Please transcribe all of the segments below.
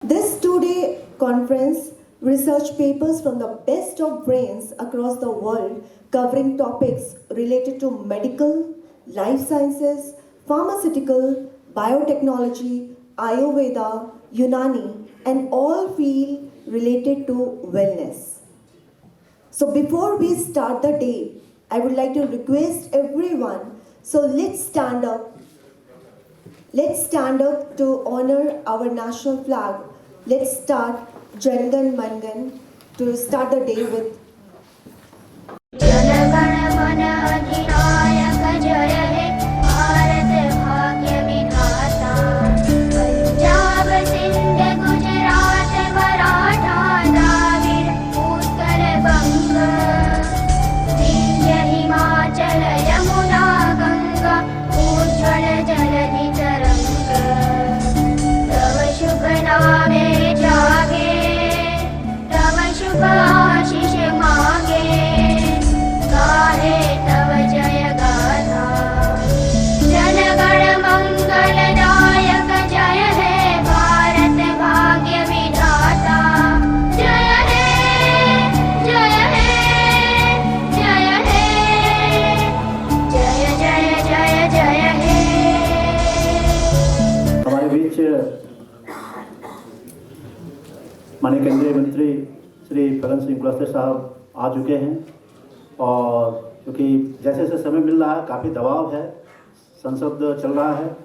This two-day conference research papers from the best of brains across the world covering topics related to medical, life sciences, pharmaceutical, biotechnology, Ayurveda, Unani and all field related to wellness. So before we start the day, I would like to request everyone, so let's stand up. Let's stand up to honor our national flag. Let's start Jangan Mangan to start the day with जनगण मन अधिनायक जय हे भारत भाग्य विधाता पंजाब सिंध गुजरात मराठा द्राविड़ उत्कल बंग विंध्य हिमाचल यमुना गंगा उज्ज्वल जलधि तरंग तव शुभ नामे जागे तव शुभ आशीष मांगे गाहे तव जय गाथा जनगण मंगलदायक जय हे भारत भाग्य विधाता जय हे जय हे जय हे जय जय जय जय हे। हमारे बीच माननीय केंद्रीय मंत्री श्री फग्गन सिंह कुलस्ते साहब आ चुके हैं और क्योंकि जैसे जैसे समय मिल रहा है काफ़ी दबाव है, संसद चल रहा है,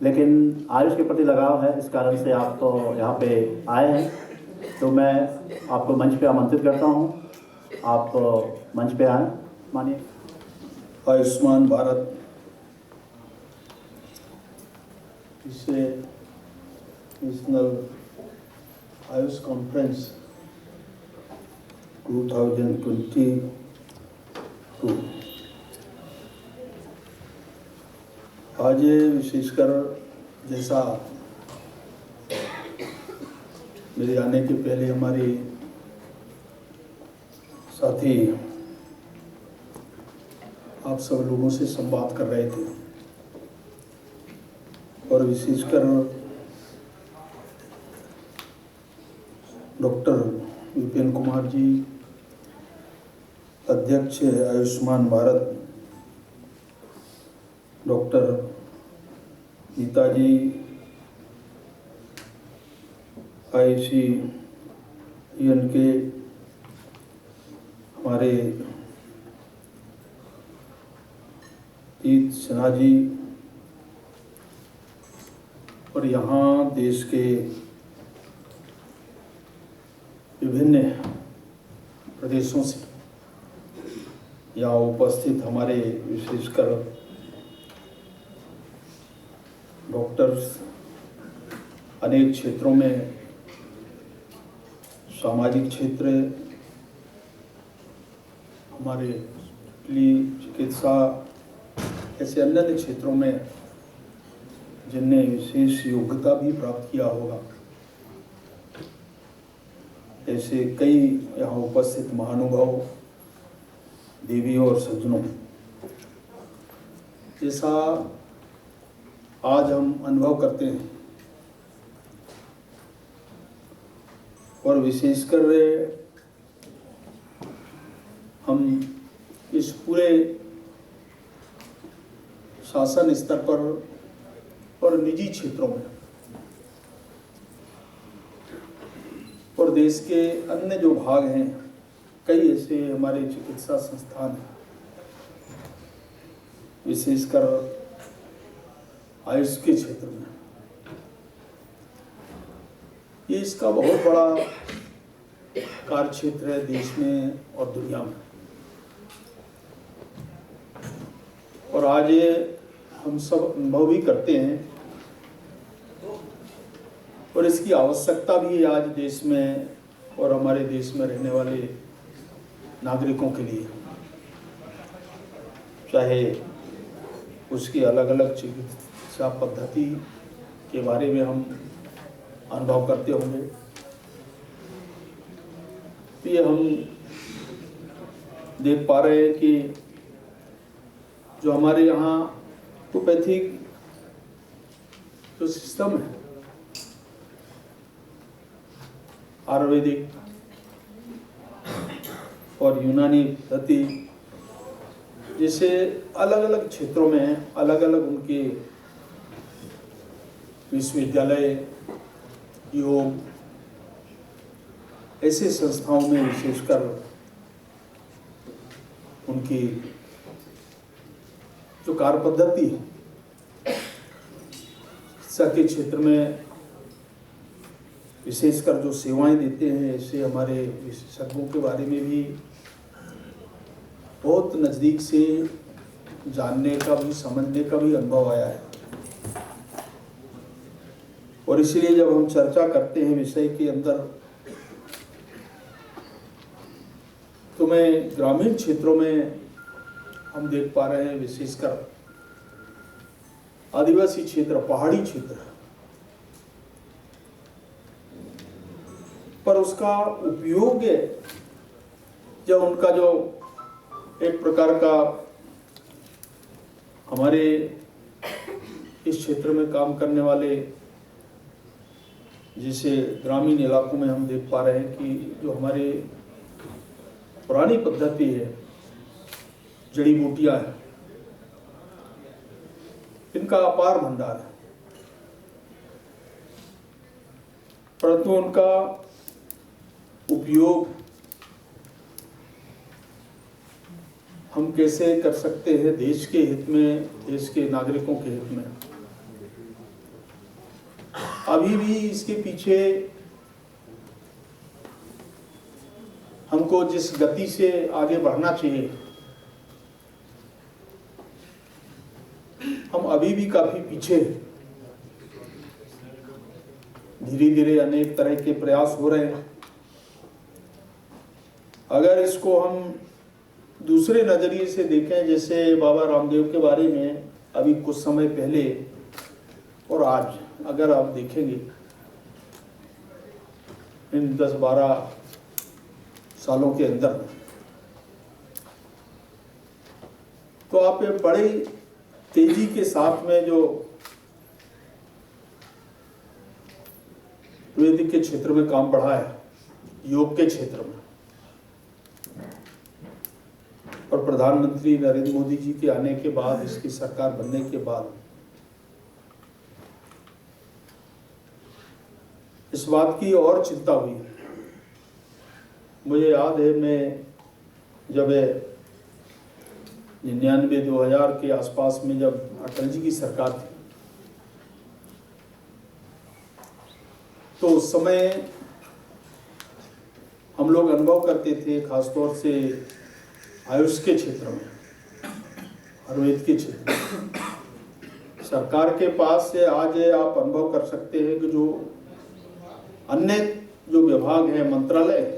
लेकिन आयुष के प्रति लगाव है, इस कारण से आप तो यहाँ पे आए हैं। तो मैं आपको मंच पे आमंत्रित करता हूँ, आप मंच पे आएँ। मानिए। आयुष्मान भारत इसे नेशनल आयुष कॉन्फ्रेंस 2022 आज विशेषकर जैसा मेरे आने के पहले हमारे साथी आप सब लोगों से संवाद कर रहे थे और विशेषकर डॉक्टर विपिन कुमार जी अध्यक्ष आयुष्मान भारत, डॉक्टर गीता जी ICEN के हमारे जीत सिन्हा जी और यहाँ देश के विभिन्न प्रदेशों से यहाँ उपस्थित हमारे विशेषकर डॉक्टर्स अनेक क्षेत्रों में, सामाजिक क्षेत्र, हमारे चिकित्सा ऐसे अन्य क्षेत्रों में जिनने विशेष योग्यता भी प्राप्त किया होगा, ऐसे कई यहाँ उपस्थित महानुभाव, देवी और सज्जनों, जैसा आज हम अनुभव करते हैं और विशेषकर हम इस पूरे शासन स्तर पर और निजी क्षेत्रों में और देश के अन्य जो भाग हैं, कई ऐसे हमारे चिकित्सा संस्थान हैं, विशेषकर आयुष के क्षेत्र में, ये इसका बहुत बड़ा कार्य क्षेत्र है देश में और दुनिया में। और आज ये हम सब अनुभव भी करते हैं और इसकी आवश्यकता भी आज देश में और हमारे देश में रहने वाले नागरिकों के लिए, चाहे उसकी अलग अलग चिकित्सा पद्धति के बारे में हम अनुभव करते होंगे, तो ये हम देख पा रहे हैं कि जो हमारे यहाँ एलोपैथिक जो सिस्टम है आयुर्वेदिक और यूनानी पद्धति जैसे अलग अलग क्षेत्रों में अलग अलग उनके विश्वविद्यालय, योग, ऐसे संस्थाओं में विशेषकर उनकी जो कार्य पद्धति है शिक्षा के क्षेत्र में विशेषकर जो सेवाएं देते हैं, ऐसे हमारे विशेषज्ञों के बारे में भी बहुत नज़दीक से जानने का भी, समझने का भी अनुभव आया है। और इसलिए जब हम चर्चा करते हैं विषय के अंदर, तो मैं ग्रामीण क्षेत्रों में हम देख पा रहे हैं, विशेषकर आदिवासी क्षेत्र, पहाड़ी क्षेत्र, पर उसका उपयोग है जब उनका जो एक प्रकार का हमारे इस क्षेत्र में काम करने वाले, जैसे ग्रामीण इलाकों में हम देख पा रहे हैं कि जो हमारे पुरानी पद्धति है, जड़ी बूटियां हैं, इनका अपार भंडार है, परंतु उनका उपयोग हम कैसे कर सकते हैं देश के हित में, देश के नागरिकों के हित में। अभी भी इसके पीछे हमको जिस गति से आगे बढ़ना चाहिए, हम अभी भी काफी पीछे हैं। धीरे धीरे अनेक तरह के प्रयास हो रहे हैं। अगर इसको हम दूसरे नजरिए से देखें, जैसे बाबा रामदेव के बारे में अभी कुछ समय पहले और आज अगर आप देखेंगे, इन 10-12 सालों के अंदर, तो आप ये बड़ी तेजी के साथ में जो वैदिक के क्षेत्र में काम बढ़ा है, योग के क्षेत्र में, और प्रधानमंत्री नरेंद्र मोदी जी के आने के बाद, इसकी सरकार बनने के बाद, इस बात की और चिंता हुई। मुझे याद है, मैं जब 99-2000 के आसपास में जब अटल जी की सरकार थी, तो उस समय हम लोग अनुभव करते थे, खासतौर से आयुष के क्षेत्र में, आयुर्वेद के क्षेत्र में, सरकार के पास से आज आप अनुभव कर सकते हैं कि जो अन्य जो विभाग है, मंत्रालय,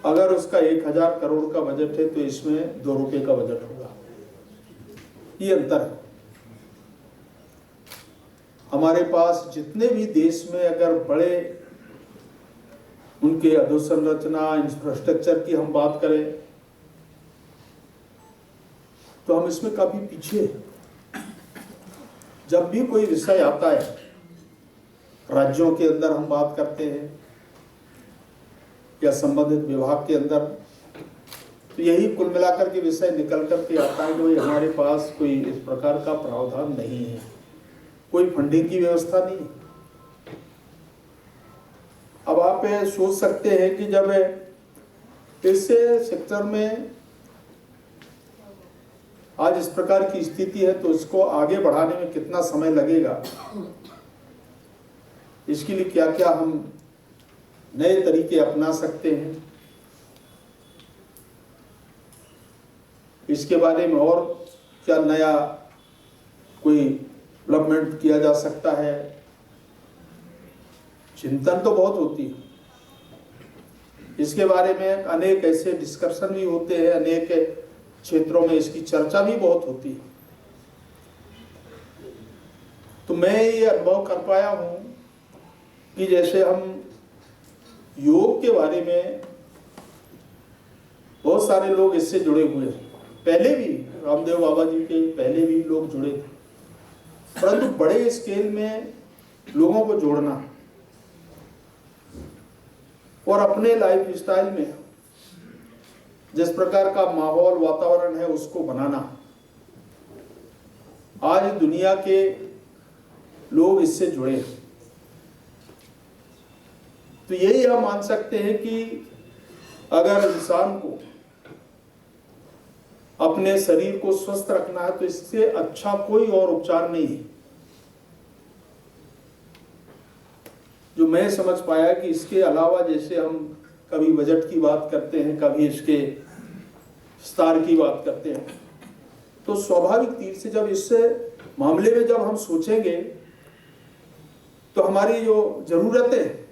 अगर उसका 1000 करोड़ का बजट है तो इसमें 2 रुपए का बजट होगा। ये अंतर है। हमारे पास जितने भी देश में अगर बड़े उनके अधोसंरचना, इंफ्रास्ट्रक्चर की हम बात करें, तो हम इसमें काफी पीछे हैं। जब भी कोई विषय आता है, राज्यों के अंदर हम बात करते हैं या संबंधित विभाग के अंदर, तो यही कुल मिलाकर के विषय निकल करके आता है कि हमारे पास कोई इस प्रकार का प्रावधान नहीं है, कोई फंडिंग की व्यवस्था नहीं है। अब आप सोच सकते हैं कि जब इस सेक्टर में आज इस प्रकार की स्थिति है, तो इसको आगे बढ़ाने में कितना समय लगेगा, इसके लिए क्या क्या हम नए तरीके अपना सकते हैं, इसके बारे में और क्या नया कोई डेवलपमेंट किया जा सकता है। चिंतन तो बहुत होती है, इसके बारे में अनेक ऐसे डिस्कशन भी होते हैं, अनेक क्षेत्रों में इसकी चर्चा भी बहुत होती है। तो मैं ये अनुभव कर पाया हूं कि जैसे हम योग के बारे में बहुत सारे लोग इससे जुड़े हुए हैं, पहले भी रामदेव बाबा जी के पहले भी लोग जुड़े थे, परंतु बड़े स्केल में लोगों को जोड़ना और अपने लाइफ स्टाइल में जिस प्रकार का माहौल वातावरण है उसको बनाना। आज दुनिया के लोग इससे जुड़े, तो यही हम मान सकते हैं कि अगर इंसान को अपने शरीर को स्वस्थ रखना है तो इससे अच्छा कोई और उपचार नहीं है। जो मैं समझ पाया कि इसके अलावा जैसे हम कभी बजट की बात करते हैं, कभी इसके विस्तार की बात करते हैं, तो स्वाभाविक तीर से जब इस मामले में जब हम सोचेंगे तो हमारी जो जरूरतें,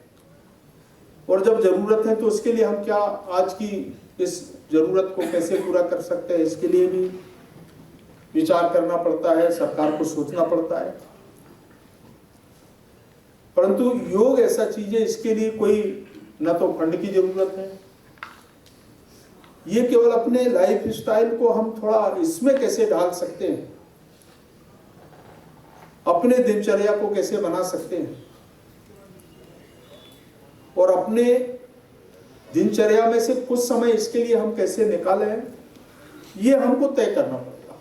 और जब जरूरत है तो उसके लिए हम क्या आज की इस जरूरत को कैसे पूरा कर सकते हैं, इसके लिए भी विचार करना पड़ता है, सरकार को सोचना पड़ता है। परंतु योग ऐसा चीज है, इसके लिए कोई न तो फंड की जरूरत है, ये केवल अपने लाइफ स्टाइल को हम थोड़ा इसमें कैसे ढाल सकते हैं, अपने दिनचर्या को कैसे बना सकते हैं, और अपने दिनचर्या में से कुछ समय इसके लिए हम कैसे निकालें, ये हमको तय करना पड़ेगा।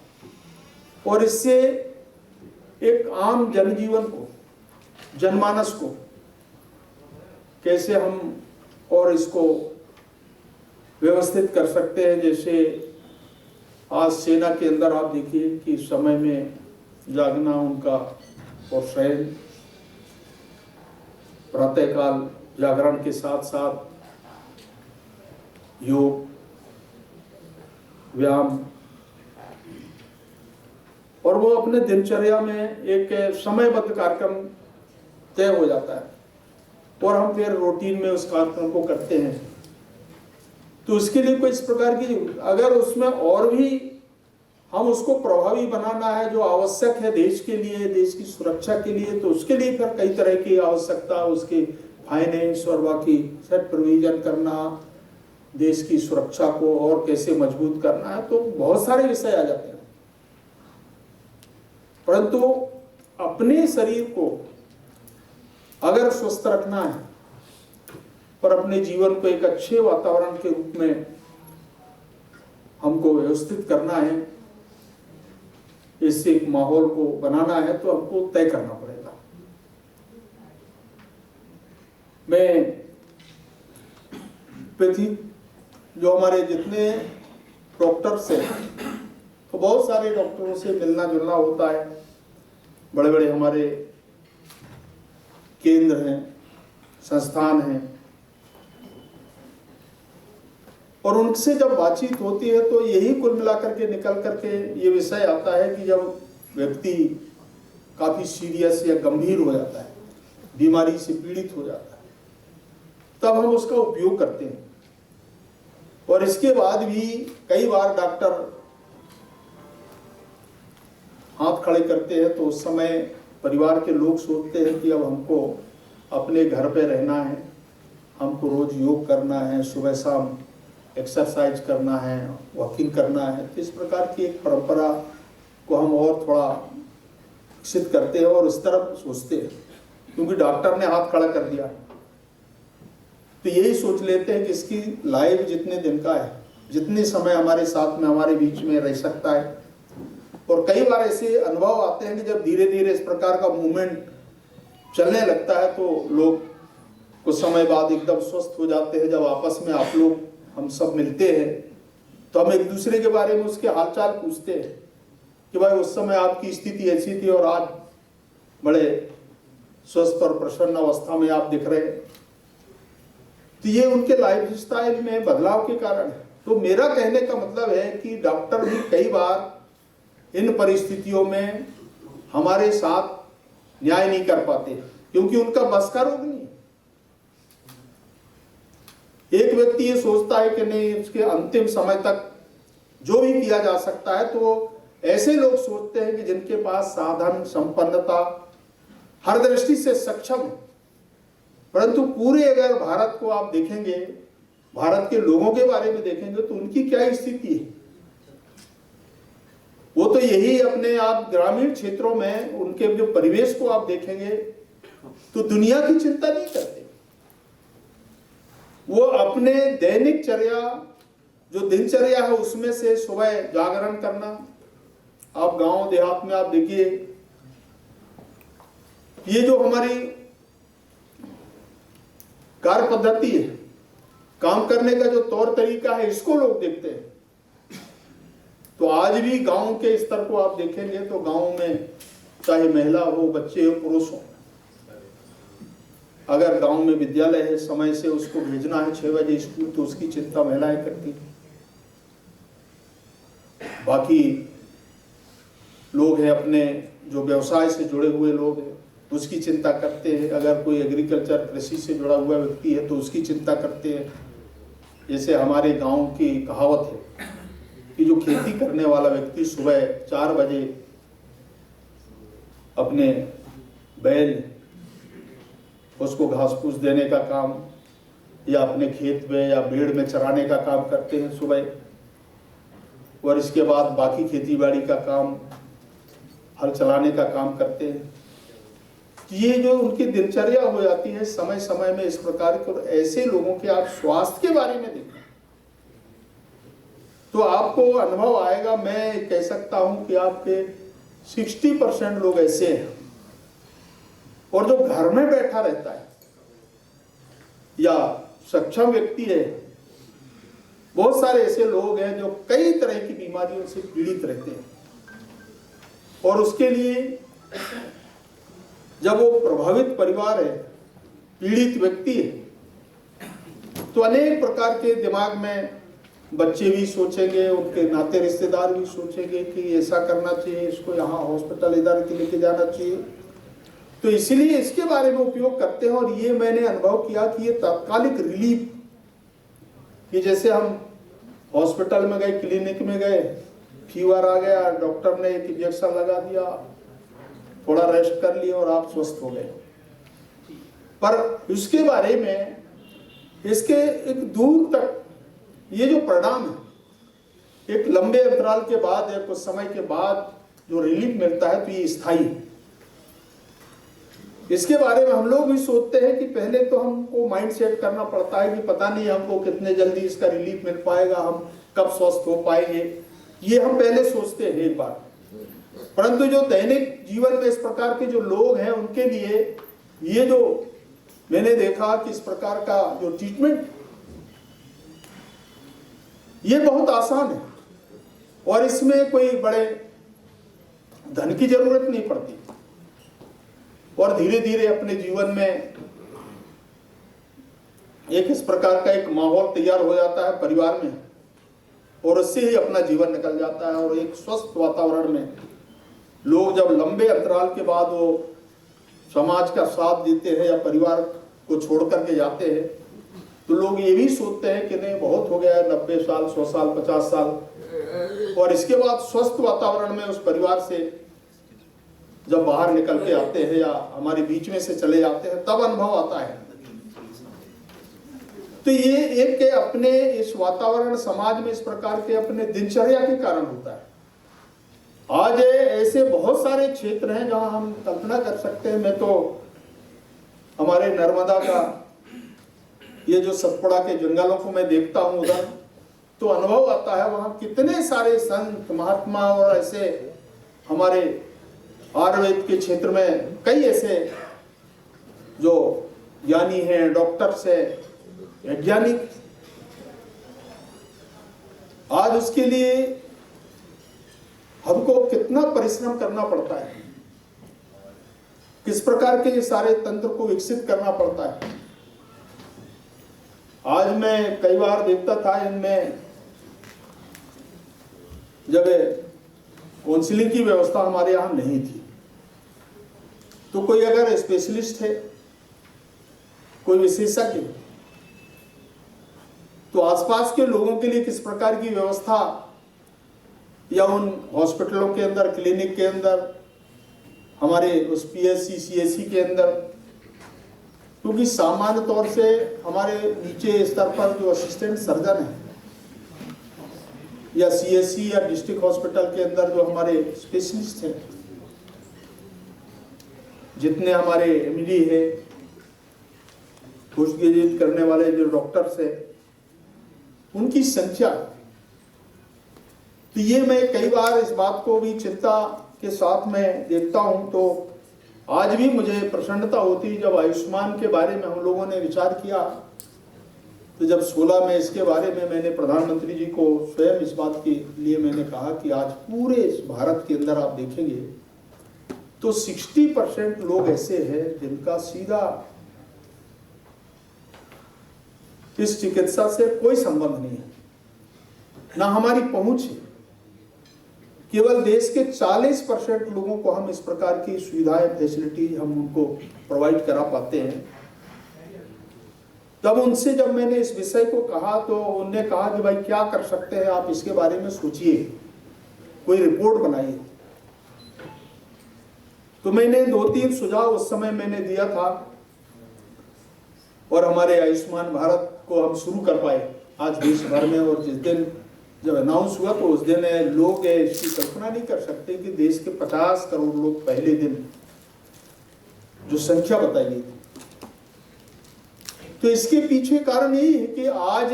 और इससे एक आम जनजीवन को, जनमानस को कैसे हम और इसको व्यवस्थित कर सकते हैं। जैसे आज सेना के अंदर आप देखिए कि समय में जागना उनका और शयन, प्रातःकाल जागरण के साथ साथ योग, व्यायाम, और वो अपने दिनचर्या में एक समयबद्ध कार्यक्रम तय हो जाता है और हम फिर रूटीन में उस कार्यक्रम को करते हैं। तो उसके लिए कोई इस प्रकार की, अगर उसमें और भी हम उसको प्रभावी बनाना है जो आवश्यक है देश के लिए, देश की सुरक्षा के लिए, तो उसके लिए फिर कई तरह की आवश्यकता, उसके फाइनेंस और बाकी सेट प्रोविजन करना, देश की सुरक्षा को और कैसे मजबूत करना है, तो बहुत सारे विषय आ जाते हैं। परंतु अपने शरीर को अगर स्वस्थ रखना है और अपने जीवन को एक अच्छे वातावरण के रूप में हमको व्यवस्थित करना है, इससे एक माहौल को बनाना है, तो हमको तय करना पड़ेगा। मैं पृथ्वी जो हमारे जितने डॉक्टर्स हैं, तो बहुत सारे डॉक्टरों से मिलना जुलना होता है। बड़े बड़े हमारे केंद्र हैं, संस्थान हैं, और उनसे जब बातचीत होती है तो यही कुल मिलाकर के निकल करके ये विषय आता है कि जब व्यक्ति काफी सीरियस या गंभीर हो जाता है, बीमारी से पीड़ित हो जाता है, तब हम उसका उपयोग करते हैं। और इसके बाद भी कई बार डॉक्टर हाथ खड़े करते हैं, तो उस समय परिवार के लोग सोचते हैं कि अब हमको अपने घर पे रहना है, हमको रोज योग करना है, सुबह शाम एक्सरसाइज करना है, वॉकिंग करना है। तो इस प्रकार की एक परंपरा को हम और थोड़ा विकसित करते हैं और उस तरफ सोचते हैं, क्योंकि डॉक्टर ने हाथ खड़ा कर दिया तो यही सोच लेते हैं कि इसकी लाइफ जितने दिन का है, जितने समय हमारे साथ में हमारे बीच में रह सकता है। और कई बार ऐसे अनुभव आते हैं कि जब धीरे धीरे इस प्रकार का मूवमेंट चलने लगता है तो लोग कुछ समय बाद एकदम स्वस्थ हो जाते हैं। जब आपस में आप लोग हम सब मिलते हैं तो हम एक दूसरे के बारे में उसके हालचाल पूछते हैं कि भाई उस समय आपकी स्थिति ऐसी थी और आज बड़े स्वस्थ और प्रसन्न अवस्था में आप दिख रहे हैं। तो ये उनके लाइफ स्टाइल में बदलाव के कारण है। तो मेरा कहने का मतलब है कि डॉक्टर भी कई बार इन परिस्थितियों में हमारे साथ न्याय नहीं कर पाते, क्योंकि उनका बस का रोग नहीं है। एक व्यक्ति ये सोचता है कि नहीं, उसके अंतिम समय तक जो भी किया जा सकता है, तो ऐसे लोग सोचते हैं कि जिनके पास साधन संपन्नता हर दृष्टि से सक्षम है। परंतु पूरे अगर भारत को आप देखेंगे, भारत के लोगों के बारे में देखेंगे, तो उनकी क्या स्थिति है। वो तो यही अपने आप ग्रामीण क्षेत्रों में उनके जो परिवेश को आप देखेंगे तो दुनिया की चिंता नहीं करते। वो अपने दैनिक चर्या, जो दिनचर्या है, उसमें से सुबह जागरण करना। आप गांव देहात में आप देखिए, ये जो हमारी कार्य पद्धति है, काम करने का जो तौर तरीका है, इसको लोग देखते हैं। तो आज भी गांव के स्तर को आप देखेंगे तो गांव में चाहे महिला हो, बच्चे हो, पुरुष हो, अगर गांव में विद्यालय है, समय से उसको भेजना है 6 बजे स्कूल, तो उसकी चिंता महिलाएं करती हैं। बाकी लोग हैं अपने जो व्यवसाय से जुड़े हुए लोग हैं, उसकी चिंता करते हैं। अगर कोई एग्रीकल्चर, कृषि से जुड़ा हुआ व्यक्ति है तो उसकी चिंता करते हैं। जैसे हमारे गांव की कहावत है कि जो खेती करने वाला व्यक्ति सुबह 4 बजे अपने बैल, उसको घास फूस देने का काम, या अपने खेत में या पेड़ में चराने का काम करते हैं सुबह, और इसके बाद बाकी खेती बाड़ी का काम, हल चलाने का काम करते हैं। ये जो उनकी दिनचर्या हो जाती है समय समय में इस प्रकार के, और ऐसे लोगों के आप स्वास्थ्य के बारे में देखें तो आपको अनुभव आएगा। मैं कह सकता हूं कि आपके 60% लोग ऐसे हैं, और जो घर में बैठा रहता है या सक्षम व्यक्ति है, बहुत सारे ऐसे लोग हैं जो कई तरह की बीमारियों से पीड़ित रहते हैं। और उसके लिए जब वो प्रभावित परिवार है, पीड़ित व्यक्ति है, तो अनेक प्रकार के दिमाग में बच्चे भी सोचेंगे, उनके नाते रिश्तेदार भी सोचेंगे कि ऐसा करना चाहिए, इसको यहाँ हॉस्पिटल इधर लेके जाना चाहिए। तो इसीलिए इसके बारे में उपयोग करते हैं। और ये मैंने अनुभव किया कि ये तात्कालिक रिलीफ, कि जैसे हम हॉस्पिटल में गए, क्लिनिक में गए, फीवर आ गया, डॉक्टर ने एक इंजेक्शन लगा दिया, थोड़ा रेस्ट कर लिया और आप स्वस्थ हो गए। पर इसके बारे में, इसके एक दूर तक ये जो परिणाम है, एक लंबे अंतराल के बाद या कुछ समय के बाद जो रिलीफ मिलता है, तो ये स्थायी है। इसके बारे में हम लोग भी सोचते हैं कि पहले तो हमको माइंड सेट करना पड़ता है कि पता नहीं हमको कितने जल्दी इसका रिलीफ मिल पाएगा, हम कब स्वस्थ हो पाएंगे, ये हम पहले सोचते हैं एक बार। परंतु जो दैनिक जीवन में इस प्रकार के जो लोग हैं, उनके लिए ये जो मैंने देखा कि इस प्रकार का जो ट्रीटमेंट, ये बहुत आसान है, और इसमें कोई बड़े धन की जरूरत नहीं पड़ती, और धीरे धीरे अपने जीवन में एक इस प्रकार का एक माहौल तैयार हो जाता है परिवार में, और उससे ही अपना जीवन निकल जाता है। और एक स्वस्थ वातावरण में लोग जब लंबे अंतराल के बाद वो समाज का साथ देते हैं या परिवार को छोड़ करके जाते हैं, तो लोग ये भी सोचते हैं कि नहीं, बहुत हो गया, 90 साल, 100 साल, 50 साल, और इसके बाद स्वस्थ वातावरण में उस परिवार से जब बाहर निकल के आते हैं या हमारे बीच में से चले जाते हैं, तब अनुभव आता है। तो ये एक के अपने इस वातावरण, समाज में इस प्रकार के अपने दिनचर्या के कारण होता है। आज ऐसे बहुत सारे क्षेत्र हैं जहां हम कल्पना कर सकते हैं। मैं तो हमारे नर्मदा का ये जो सतपुड़ा के जंगलों को मैं देखता हूं उधर, तो अनुभव आता है वहां कितने सारे संत महात्मा और ऐसे हमारे आयुर्वेद के क्षेत्र में कई ऐसे जो ज्ञानी हैं, डॉक्टर्स हैं, वैज्ञानिक। आज उसके लिए हमको कितना परिश्रम करना पड़ता है, किस प्रकार के ये सारे तंत्र को विकसित करना पड़ता है। आज मैं कई बार देखता था इनमें, जब काउंसलिंग की व्यवस्था हमारे यहाँ नहीं थी, तो कोई अगर स्पेशलिस्ट है, कोई विशेषज्ञ, तो आसपास के लोगों के लिए किस प्रकार की व्यवस्था, या उन हॉस्पिटलों के अंदर, क्लिनिक के अंदर, हमारे उस पीएससी सीएससी के अंदर, क्योंकि सामान्य तौर से हमारे नीचे स्तर पर जो असिस्टेंट सर्जन है या सीएससी या डिस्ट्रिक्ट हॉस्पिटल के अंदर जो हमारे स्पेशलिस्ट हैं, जितने हमारे एमडी है, पोस्ट ग्रेजुएट करने वाले जो डॉक्टर्स है, उनकी संख्या। तो ये मैं कई बार इस बात को भी चिंता के साथ में देखता हूं, तो आज भी मुझे प्रसन्नता होती जब आयुष्मान के बारे में हम लोगों ने विचार किया। तो जब 16 में इसके बारे में मैंने प्रधानमंत्री जी को स्वयं इस बात के लिए मैंने कहा कि आज पूरे इस भारत के अंदर आप देखेंगे तो 60% लोग ऐसे हैं जिनका सीधा इस चिकित्सा से कोई संबंध नहीं है, ना हमारी पहुंच है। केवल देश के 40% लोगों को हम इस प्रकार की सुविधाएं, फैसिलिटी हम उनको प्रोवाइड करा पाते हैं। तब उनसे जब मैंने इस विषय को कहा तो उन्होंने कहा कि भाई क्या कर सकते हैं आप, इसके बारे में सोचिए, कोई रिपोर्ट बनाइए। तो मैंने 2-3 सुझाव उस समय मैंने दिया था और हमारे आयुष्मान भारत को हम शुरू कर पाए आज देश भर में। और जिस दिन जब अनाउंस हुआ तो उस दिन लोग इसकी कल्पना नहीं कर सकते कि देश के 50 करोड़ लोग पहले दिन जो संख्या बताई गई थी। तो इसके पीछे कारण यही है कि आज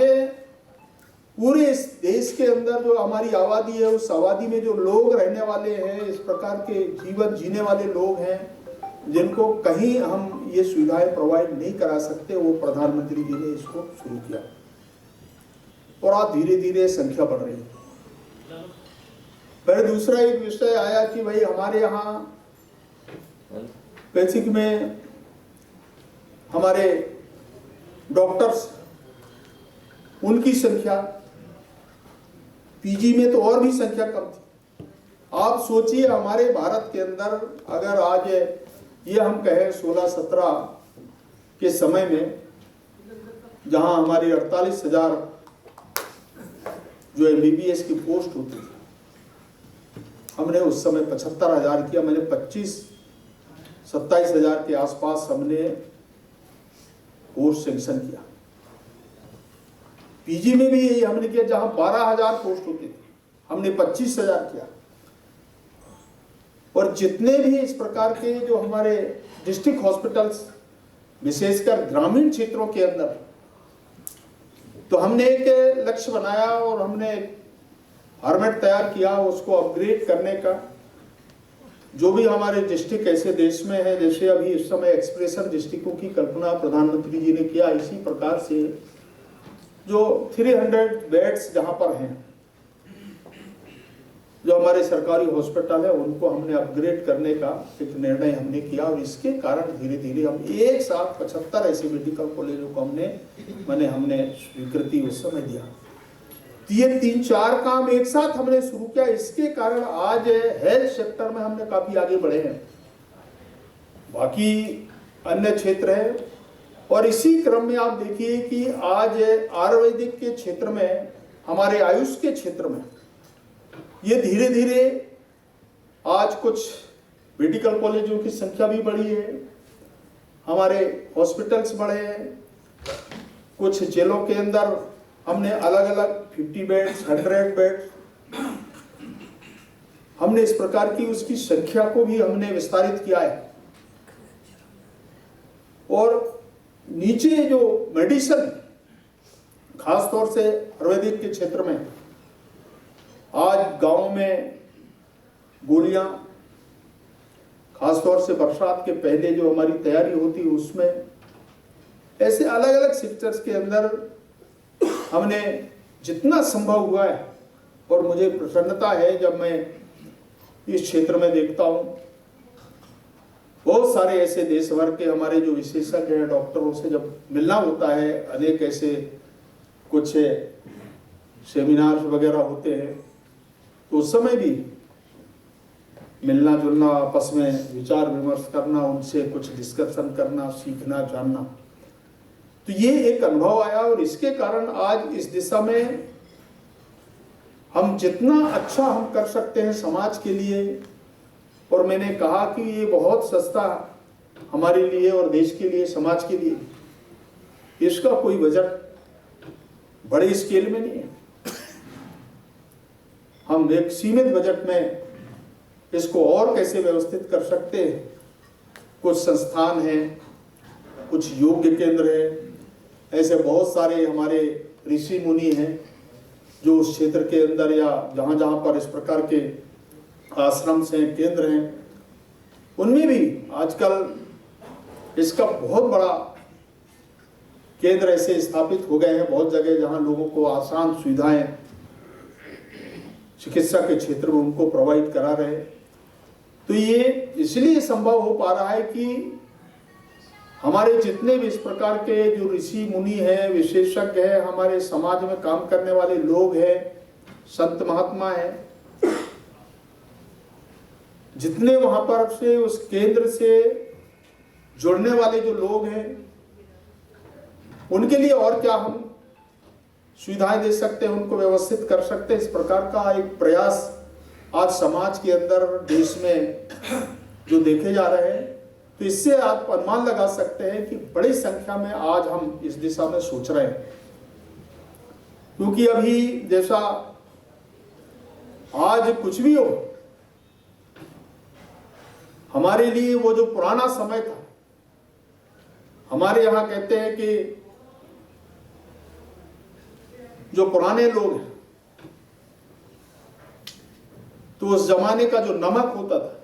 पूरे इस देश के अंदर जो हमारी आबादी है, उस आबादी में जो लोग रहने वाले हैं, इस प्रकार के जीवन जीने वाले लोग हैं जिनको कहीं हम ये सुविधाएं प्रोवाइड नहीं करा सकते, वो प्रधानमंत्री जी ने इसको शुरू किया और आज धीरे धीरे संख्या बढ़ रही है। फिर दूसरा एक विषय आया कि भाई हमारे यहाँ बेसिक में हमारे डॉक्टर्स, उनकी संख्या, पीजी में तो और भी संख्या कम थी। आप सोचिए हमारे भारत के अंदर अगर आज ये हम कहें 16-17 के समय में जहां हमारी 48,000 जो एमबीबीएस की पोस्ट होती थी, हमने उस समय 75,000 किया। मैंने 25-27,000 के आसपास हमने पोस्ट सेंक्शन किया। पीजी में भी यही हमने किया, जहां 12,000 पोस्ट होती थी हमने 25,000 किया। और जितने भी इस प्रकार के जो हमारे डिस्ट्रिक्ट हॉस्पिटल्स, विशेषकर ग्रामीण क्षेत्रों के अंदर, तो हमने एक लक्ष्य बनाया और हमने फॉर्मेट तैयार किया उसको अपग्रेड करने का। जो भी हमारे डिस्ट्रिक्ट ऐसे देश में है, जैसे अभी इस समय एक्सप्रेशन डिस्ट्रिक्टों की कल्पना प्रधानमंत्री जी ने किया, इसी प्रकार से जो 300 बेड्स जहां पर हैं, जो हमारे सरकारी हॉस्पिटल है, उनको हमने अपग्रेड करने का एक निर्णय हमने किया। और इसके कारण धीरे धीरे हम एक साथ 75 ऐसे मेडिकल कॉलेजों को हमने स्वीकृति उस समय दिया। तो ये 3-4 काम एक साथ हमने शुरू किया। इसके कारण आज हेल्थ सेक्टर में हमने काफी आगे बढ़े हैं, बाकी अन्य क्षेत्र है। और इसी क्रम में आप देखिए कि आज आयुर्वेदिक के क्षेत्र में, हमारे आयुष के क्षेत्र में ये धीरे धीरे आज कुछ मेडिकल कॉलेजों की संख्या भी बढ़ी है, हमारे हॉस्पिटल्स बढ़े हैं। कुछ जेलों के अंदर हमने अलग अलग 50 बेड्स, 100 बेड्स, हमने इस प्रकार की उसकी संख्या को भी हमने विस्तारित किया है। और नीचे जो मेडिसिन, खासतौर से आयुर्वेदिक के क्षेत्र में, आज गांव में गोलियां, खासतौर से बरसात के पहले जो हमारी तैयारी होती है उसमें, ऐसे अलग अलग सेक्टर्स के अंदर हमने जितना संभव हुआ है। और मुझे प्रसन्नता है जब मैं इस क्षेत्र में देखता हूं, बहुत सारे ऐसे देश भर के हमारे जो विशेषज्ञ हैं, डॉक्टरों से जब मिलना होता है, अनेक ऐसे कुछ सेमिनार वगैरह होते हैं, तो उस समय भी मिलना जुलना, आपस में विचार विमर्श करना, उनसे कुछ डिस्कशन करना, सीखना, जानना, तो ये एक अनुभव आया। और इसके कारण आज इस दिशा में हम जितना अच्छा हम कर सकते हैं समाज के लिए, और मैंने कहा कि ये बहुत सस्ता हमारे लिए और देश के लिए, समाज के लिए, इसका कोई बजट बड़े स्केल में नहीं है। हम एक सीमित बजट में इसको और कैसे व्यवस्थित कर सकते हैं, कुछ संस्थान हैं, कुछ योग्य केंद्र हैं, ऐसे बहुत सारे हमारे ऋषि मुनि हैं जो उस क्षेत्र के अंदर या जहाँ जहाँ पर इस प्रकार के आश्रम से केंद्र हैं, उनमें भी आजकल इसका बहुत बड़ा केंद्र ऐसे स्थापित हो गए हैं बहुत जगह, जहाँ लोगों को आसान सुविधाएं चिकित्सा के क्षेत्र में उनको प्रोवाइड करा रहे हैं। तो ये इसलिए संभव हो पा रहा है कि हमारे जितने भी इस प्रकार के जो ऋषि मुनि हैं, विशेषज्ञ हैं, हमारे समाज में काम करने वाले लोग हैं, संत महात्मा हैं, जितने वहां पर से उस केंद्र से जुड़ने वाले जो लोग हैं, उनके लिए और क्या हम सुविधाएं दे सकते हैं, उनको व्यवस्थित कर सकते हैं। इस प्रकार का एक प्रयास आज समाज के अंदर, देश में जो देखे जा रहे हैं, तो इससे आप अनुमान लगा सकते हैं कि बड़ी संख्या में आज हम इस दिशा में सोच रहे हैं। क्योंकि अभी जैसा आज कुछ भी हो, हमारे लिए वो जो पुराना समय था, हमारे यहाँ कहते हैं कि जो पुराने लोग हैं, तो उस जमाने का जो नमक होता था,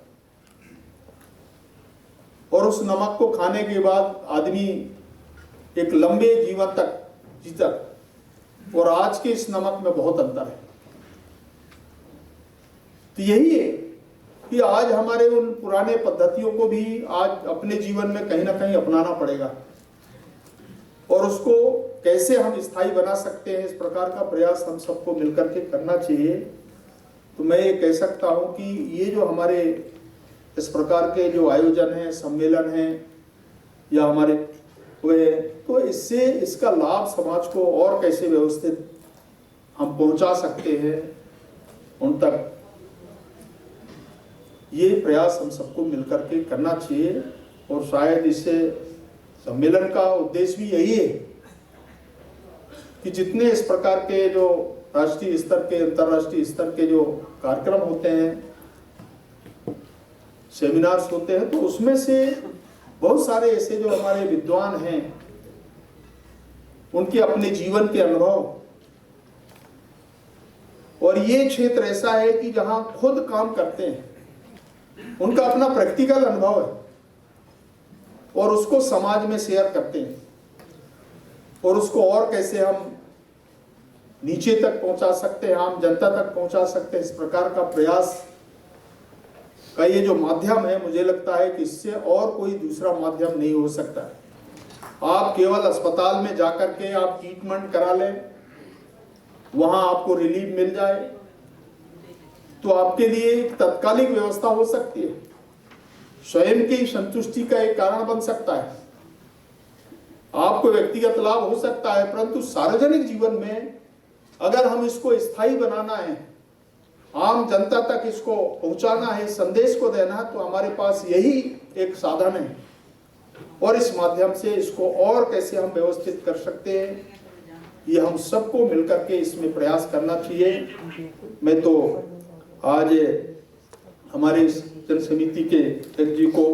और उस नमक को खाने के बाद आदमी एक लंबे जीवन तक जीता, और आज के इस नमक में बहुत अंतर है। तो यही है कि आज हमारे उन पुराने पद्धतियों को भी आज अपने जीवन में कहीं ना कहीं अपनाना पड़ेगा, और उसको कैसे हम स्थायी बना सकते हैं, इस प्रकार का प्रयास हम सबको मिलकर के करना चाहिए। तो मैं ये कह सकता हूं कि ये जो हमारे इस प्रकार के जो आयोजन हैं, सम्मेलन हैं, या हमारे हुए, तो इससे इसका लाभ समाज को और कैसे व्यवस्थित हम पहुंचा सकते हैं उन तक, ये प्रयास हम सबको मिलकर के करना चाहिए। और शायद इससे सम्मेलन का उद्देश्य भी यही है कि जितने इस प्रकार के जो राष्ट्रीय स्तर के, अंतर्राष्ट्रीय स्तर के जो कार्यक्रम होते हैं, सेमिनार्स होते हैं, तो उसमें से बहुत सारे ऐसे जो हमारे विद्वान हैं, उनके अपने जीवन के अनुभव, और ये क्षेत्र ऐसा है कि जहां खुद काम करते हैं, उनका अपना प्रैक्टिकल अनुभव है, और उसको समाज में शेयर करते हैं, और उसको और कैसे हम नीचे तक पहुंचा सकते हैं, आम जनता तक पहुंचा सकते हैं, इस प्रकार का प्रयास का ये जो माध्यम है, मुझे लगता है कि इससे और कोई दूसरा माध्यम नहीं हो सकता है। आप केवल अस्पताल में जाकर के आप ट्रीटमेंट करा लें, वहां आपको रिलीफ मिल जाए, तो आपके लिए एक तत्कालिक व्यवस्था हो सकती है, स्वयं की संतुष्टि का एक कारण बन सकता है, आपको व्यक्तिगत लाभ हो सकता है, परंतु सार्वजनिक जीवन में अगर हम इसको स्थायी बनाना है, आम जनता तक इसको पहुंचाना है, संदेश को देना है, तो हमारे पास यही एक साधन है, और इस माध्यम से इसको और कैसे हम व्यवस्थित कर सकते हैं, ये हम सबको मिलकर के इसमें प्रयास करना चाहिए। मैं तो आज हमारे इस जन समिति के अध्यक्ष जी को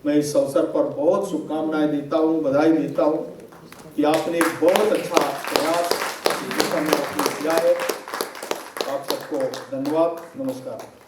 मैं इस अवसर पर बहुत शुभकामनाएं देता हूं, बधाई देता हूं कि आपने एक बहुत अच्छा प्रयास किया है। आप सबको धन्यवाद, नमस्कार।